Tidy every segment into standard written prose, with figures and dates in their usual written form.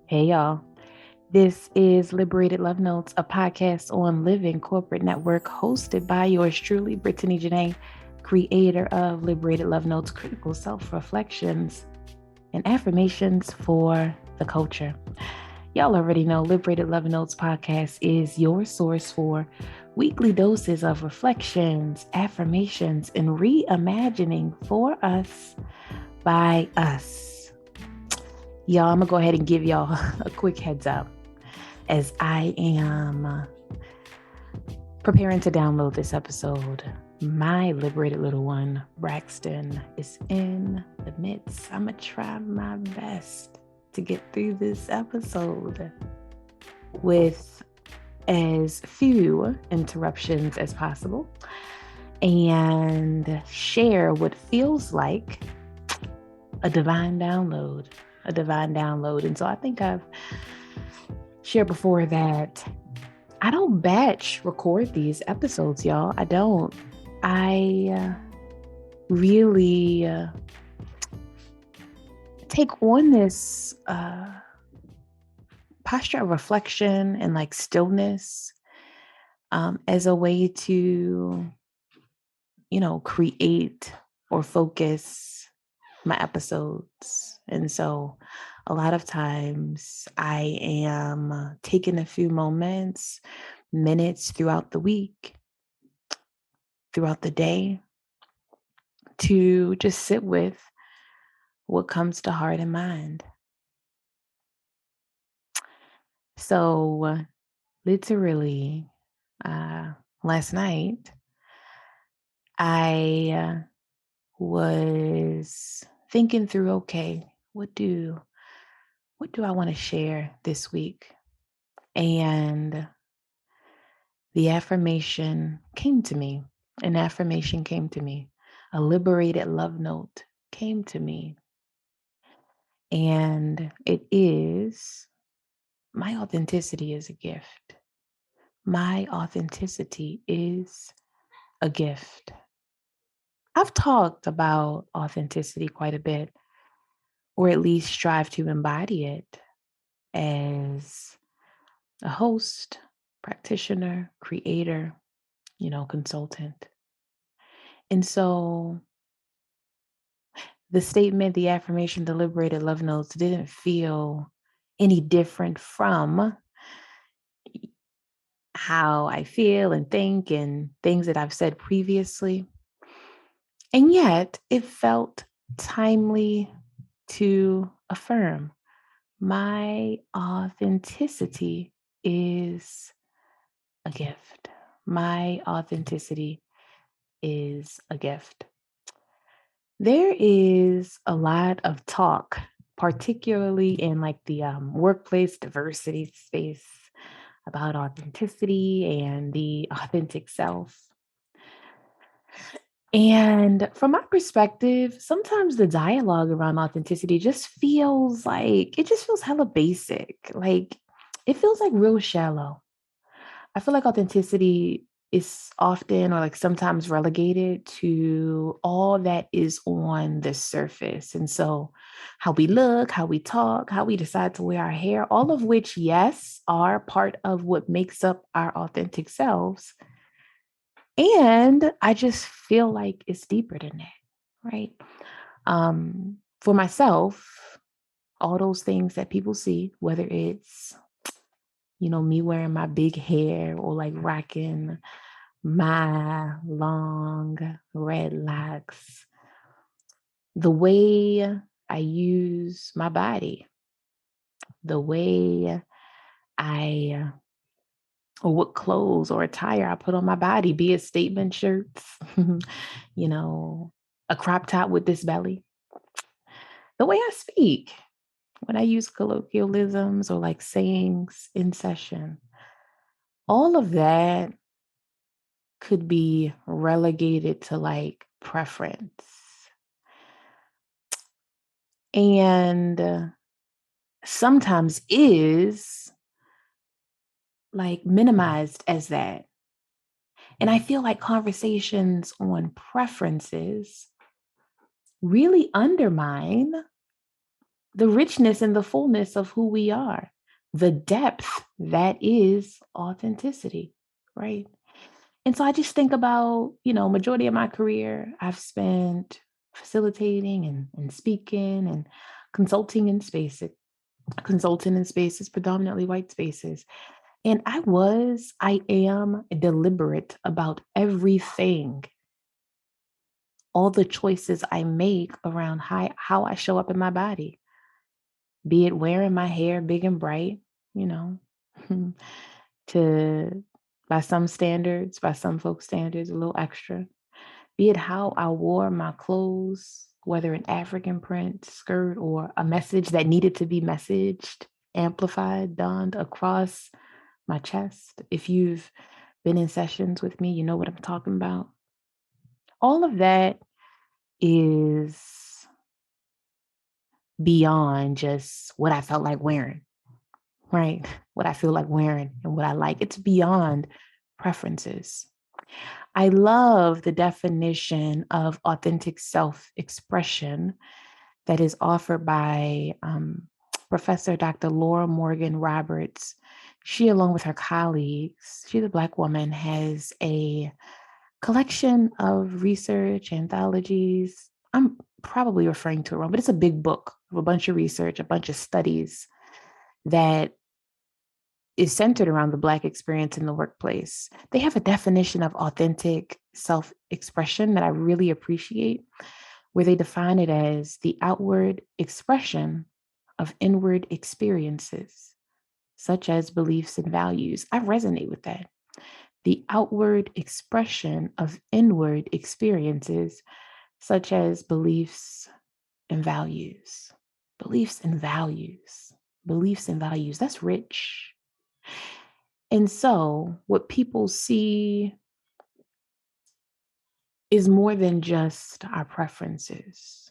Hey, y'all. This is Liberated Love Notes, a podcast on Living Corporate Network hosted by yours truly, Brittany Janay, creator of Liberated Love Notes, critical self reflections and affirmations for the culture. Y'all already know Liberated Love Notes podcast is your source for weekly doses of reflections, affirmations, and reimagining for us by us. Y'all, I'm going to go ahead and give y'all a quick heads up as I am preparing to download this episode. My liberated little one, Braxton, is in the midst. I'm going to try my best to get through this episode with as few interruptions as possible and share what feels like a divine download. And so I think I've shared before that I don't batch record these episodes, y'all. I don't. I really take on this posture of reflection and like stillness as a way to, create or focus my episodes. And so a lot of times I am taking a few minutes throughout the week, throughout the day, to just sit with what comes to heart and mind. So literally last night, I was thinking through, okay, what do I want to share this week? And the affirmation came to me. An affirmation came to me. A liberated love note came to me. And it is, my authenticity is a gift. My authenticity is a gift. I've talked about authenticity quite a bit, or at least strive to embody it as a host, practitioner, creator, consultant. And so the statement, the affirmation, the liberated love notes didn't feel any different from how I feel and think and things that I've said previously. And yet it felt timely to affirm my authenticity is a gift. My authenticity is a gift. There is a lot of talk, particularly in like the workplace diversity space, about authenticity and the authentic self. And from my perspective, sometimes the dialogue around authenticity just feels hella basic. Like it feels like real shallow. I feel like authenticity is often or like sometimes relegated to all that is on the surface. And so how we look, how we talk, how we decide to wear our hair, all of which, yes, are part of what makes up our authentic selves. And I just feel like it's deeper than that, right? For myself, all those things that people see, whether it's, me wearing my big hair or like rocking my long red locks, the way I use my body, the way I or what clothes or attire I put on my body, be it statement shirts, a crop top with this belly, the way I speak, when I use colloquialisms or like sayings in session, all of that could be relegated to like preference. And sometimes is like minimized as that. And I feel like conversations on preferences really undermine the richness and the fullness of who we are, the depth that is authenticity, right? And so I just think about, majority of my career I've spent facilitating and speaking and consulting in spaces, predominantly white spaces. And I am deliberate about everything, all the choices I make around how I show up in my body, be it wearing my hair big and bright, you know, to by some folks' standards, a little extra, be it how I wore my clothes, whether an African print skirt or a message that needed to be messaged, amplified, donned across my chest. If you've been in sessions with me, you know what I'm talking about. All of that is beyond just what I felt like wearing, right? What I feel like wearing and what I like. It's beyond preferences. I love the definition of authentic self-expression that is offered by Professor Dr. Laura Morgan Roberts. She, along with her colleagues, she's a Black woman, has a collection of research anthologies. I'm probably referring to it wrong, but it's a big book of a bunch of research, a bunch of studies that is centered around the Black experience in the workplace. They have a definition of authentic self-expression that I really appreciate, where they define it as the outward expression of inward experiences, such as beliefs and values. I resonate with that. The outward expression of inward experiences, such as beliefs and values. Beliefs and values. Beliefs and values. That's rich. And so, what people see is more than just our preferences.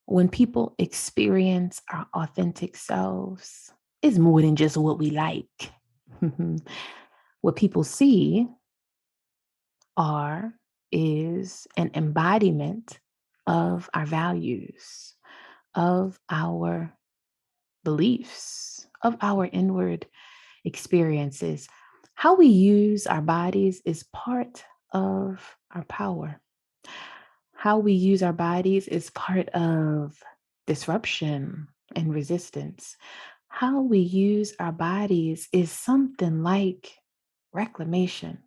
When people experience our authentic selves, it's more than just what we like. What people see is an embodiment of our values, of our beliefs, of our inward experiences. How we use our bodies is part of our power. How we use our bodies is part of disruption and resistance. How we use our bodies is something like reclamation.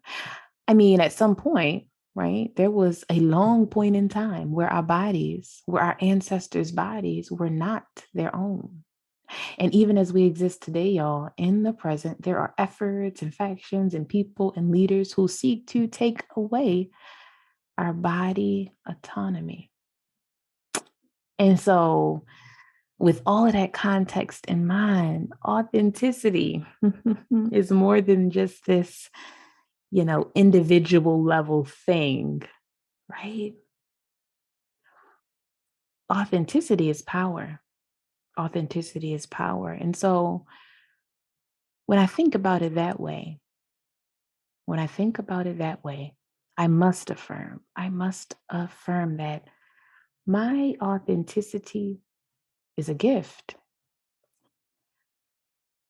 I mean, at some point, right, there was a long point in time where our ancestors' bodies were not their own. And even as we exist today, y'all, in the present, there are efforts and factions and people and leaders who seek to take away our body autonomy. And so, with all of that context in mind, authenticity is more than just this, individual level thing, right? Authenticity is power. Authenticity is power. And so, when I think about it that way, I must affirm that my authenticity is a gift.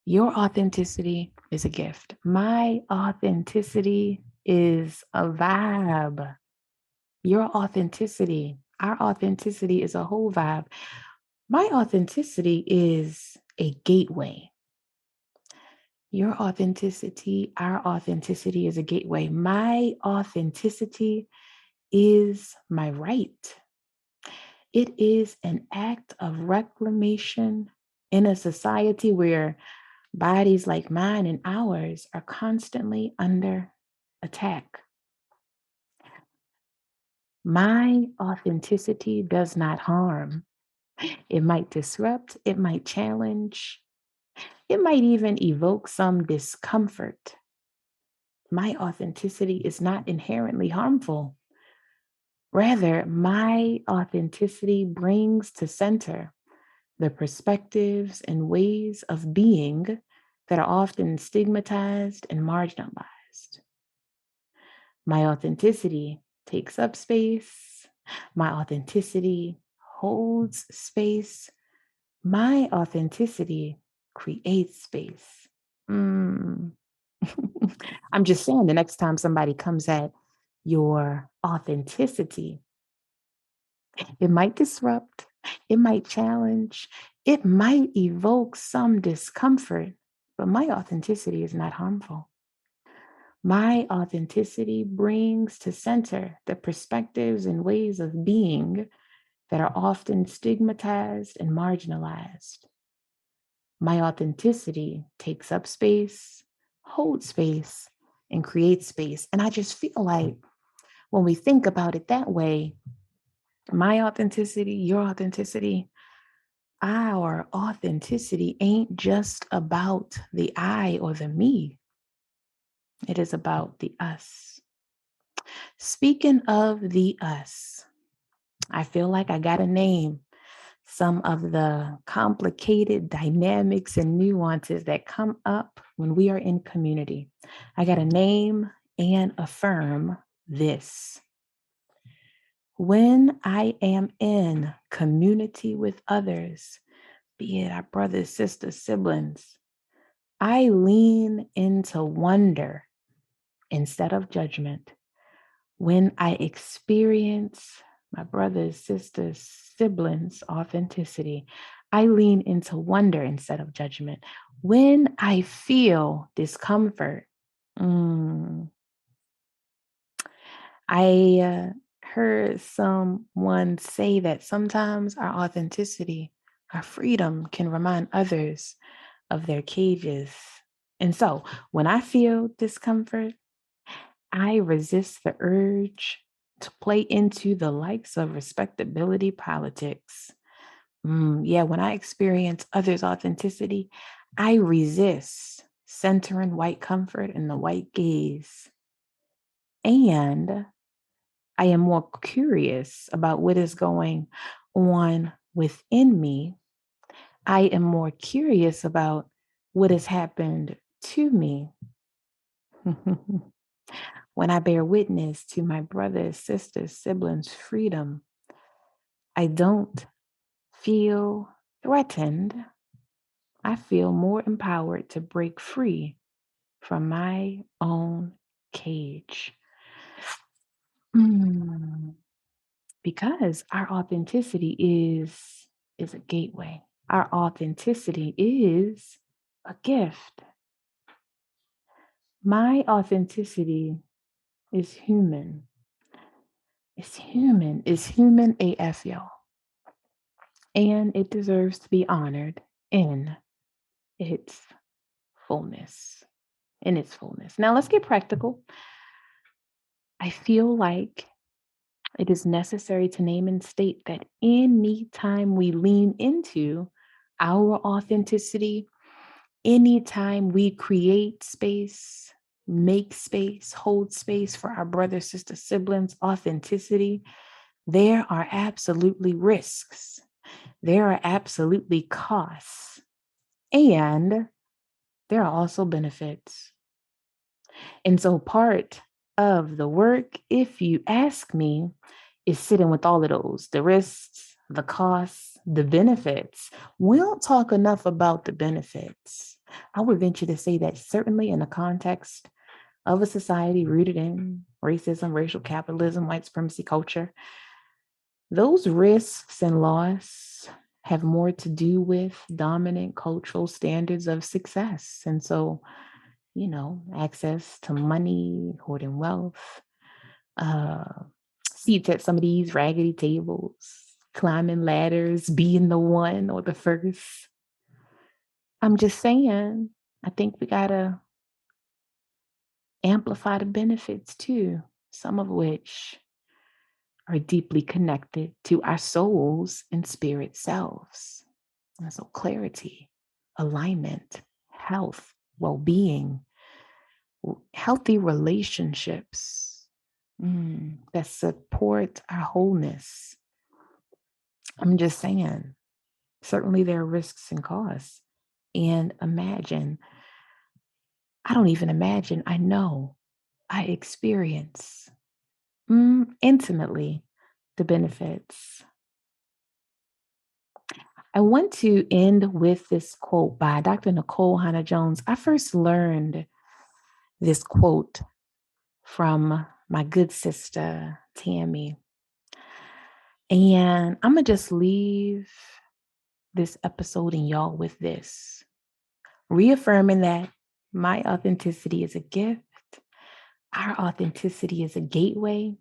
Your authenticity is a gift. My authenticity is a vibe. Our authenticity is a whole vibe. My authenticity is a gateway. Your authenticity, our authenticity is a gateway. My authenticity is my right. It is an act of reclamation in a society where bodies like mine and ours are constantly under attack. My authenticity does not harm. It might disrupt, it might challenge, it might even evoke some discomfort. My authenticity is not inherently harmful. Rather, my authenticity brings to center the perspectives and ways of being that are often stigmatized and marginalized. My authenticity takes up space. My authenticity holds space My authenticity creates space. Mm. I'm just saying the next time somebody comes at your authenticity, it might disrupt, it might challenge, it might evoke some discomfort, but my authenticity is not harmful. My authenticity brings to center the perspectives and ways of being that are often stigmatized and marginalized. My authenticity takes up space, holds space, and creates space. And I just feel like when we think about it that way, my authenticity, your authenticity, our authenticity ain't just about the I or the me, it is about the us. Speaking of the us, I feel like I got to name some of the complicated dynamics and nuances that come up when we are in community. I got to name and affirm this. When I am in community with others, be it our brothers, sisters, siblings, I lean into wonder instead of judgment. When I experience my brothers, sisters, siblings' authenticity, I lean into wonder instead of judgment. When I feel discomfort, mm, I heard someone say that sometimes our authenticity, our freedom can remind others of their cages. And so when I feel discomfort, I resist the urge to play into the likes of respectability politics. Yeah, when I experience others' authenticity, I resist centering white comfort in the white gaze. And I am more curious about what is going on within me. I am more curious about what has happened to me. When I bear witness to my brothers, sisters, siblings' freedom, I don't feel threatened. I feel more empowered to break free from my own cage. Mm, because our authenticity is a gateway. Our authenticity is a gift. My authenticity is human. It's human. It's human AF, y'all. And it deserves to be honored in its fullness. In its fullness. Now let's get practical. I feel like it is necessary to name and state that anytime we lean into our authenticity, anytime we create space, make space, hold space for our brother, sister, siblings, authenticity, there are absolutely risks. There are absolutely costs. And there are also benefits. And so part of the work, if you ask me, is sitting with all of those, the risks, the costs, the benefits. We don't talk enough about the benefits. I would venture to say that certainly in the context of a society rooted in racism, racial capitalism, white supremacy culture, those risks and loss have more to do with dominant cultural standards of success. And so, access to money, hoarding wealth, uh, seats at some of these raggedy tables, climbing ladders, being the one or the first. I'm just saying, I think we got to amplify the benefits too, some of which are deeply connected to our souls and spirit selves. And so, clarity, alignment, health, well being, healthy relationships that support our wholeness. I'm just saying, certainly there are risks and costs. And I don't even imagine, I know, I experience intimately the benefits. I want to end with this quote by Dr. Nicole Hannah Jones. I first learned this quote from my good sister, Tammy. And I'm going to just leave this episode and y'all with this, reaffirming that my authenticity is a gift. Our authenticity is a gateway.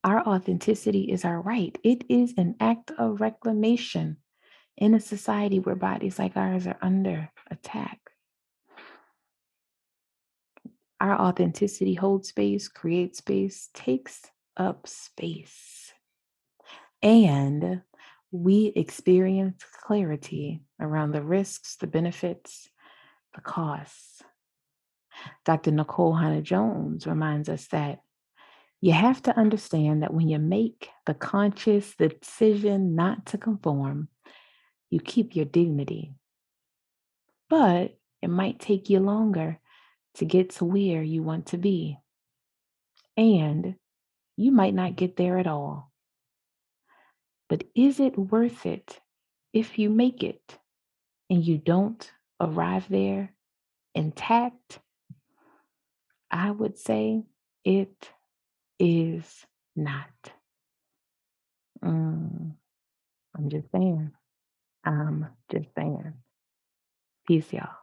Our authenticity is our right. It is an act of reclamation in a society where bodies like ours are under attack. Our authenticity holds space, creates space, takes up space. And we experience clarity around the risks, the benefits, the costs. Dr. Nicole Hannah Jones reminds us that you have to understand that when you make the conscious decision not to conform, you keep your dignity. But it might take you longer to get to where you want to be. And you might not get there at all. But is it worth it if you make it and you don't arrive there intact? I would say it is not. Mm, I'm just saying. I'm just saying. Peace, y'all.